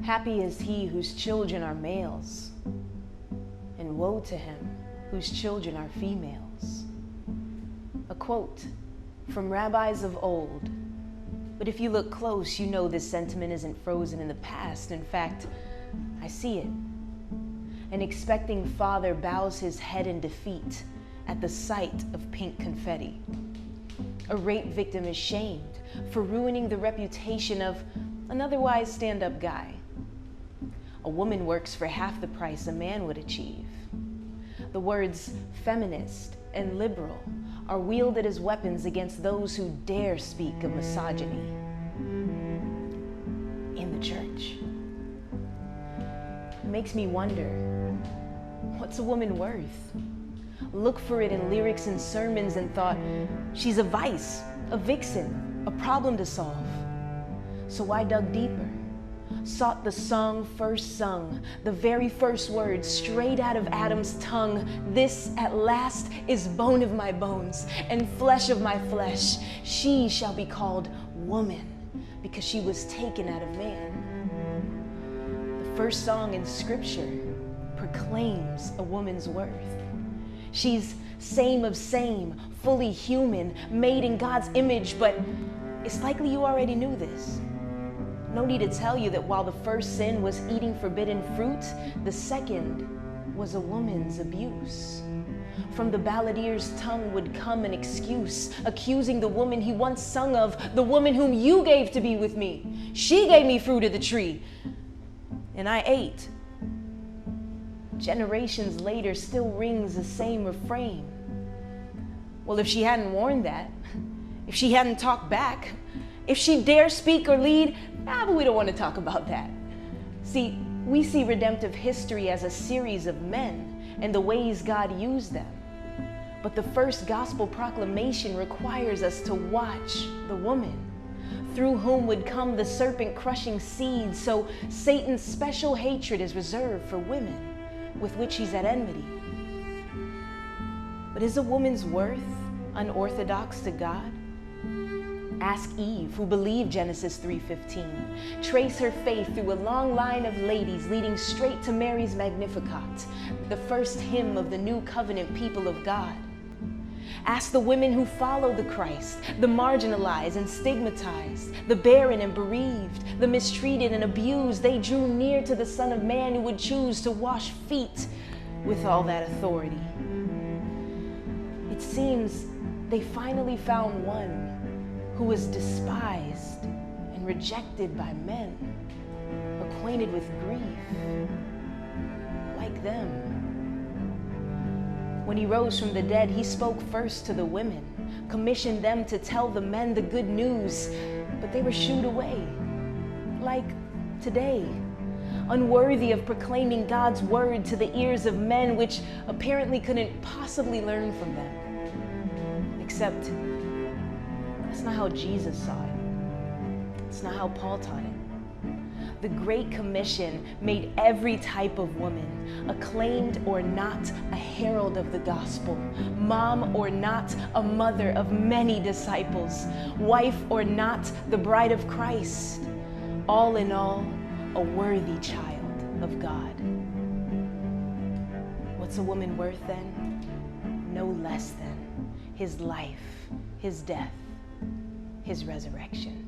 Happy is he whose children are males, and woe to him whose children are females. A quote from rabbis of old. But if you look close, you know this sentiment isn't frozen in the past. In fact, I see it. An expecting father bows his head in defeat at the sight of pink confetti. A rape victim is shamed for ruining the reputation of an otherwise stand-up guy. A woman works for half the price a man would achieve. The words feminist and liberal are wielded as weapons against those who dare speak of misogyny in the church. It makes me wonder, what's a woman worth? Look for it in lyrics and sermons and thought, she's a vice, a vixen, a problem to solve. So I dug deeper, sought the song first sung, the very first words straight out of Adam's tongue. This at last is bone of my bones and flesh of my flesh. She shall be called woman because she was taken out of man. The first song in scripture proclaims a woman's worth. She's same of same, fully human, made in God's image, but it's likely you already knew this. No need to tell you that while the first sin was eating forbidden fruit, the second was a woman's abuse. From the balladier's tongue would come an excuse, accusing the woman he once sung of, the woman whom you gave to be with me. She gave me fruit of the tree, and I ate. Generations later still rings the same refrain. Well, if she hadn't warned that, if she hadn't talked back, if she dare speak or lead, but we don't want to talk about that. See, we see redemptive history as a series of men and the ways God used them. But the first gospel proclamation requires us to watch the woman, through whom would come the serpent-crushing seed. So Satan's special hatred is reserved for women, with which he's at enmity. But is a woman's worth unorthodox to God? Ask Eve, who believed Genesis 3:15. Trace her faith through a long line of ladies leading straight to Mary's Magnificat, the first hymn of the new covenant people of God. Ask the women who followed the Christ, the marginalized and stigmatized, the barren and bereaved, the mistreated and abused. They drew near to the Son of Man who would choose to wash feet with all that authority. It seems they finally found one who was despised and rejected by men, acquainted with grief, like them. When he rose from the dead, he spoke first to the women, commissioned them to tell the men the good news, but they were shooed away, like today, unworthy of proclaiming God's word to the ears of men, which apparently couldn't possibly learn from them. Except, that's not how Jesus saw it. It's not how Paul taught it. The Great Commission made every type of woman, acclaimed or not, a herald of the gospel, mom or not, a mother of many disciples, wife or not, the bride of Christ. All in all, a worthy child of God. What's a woman worth then? No less than his life, his death, his resurrection.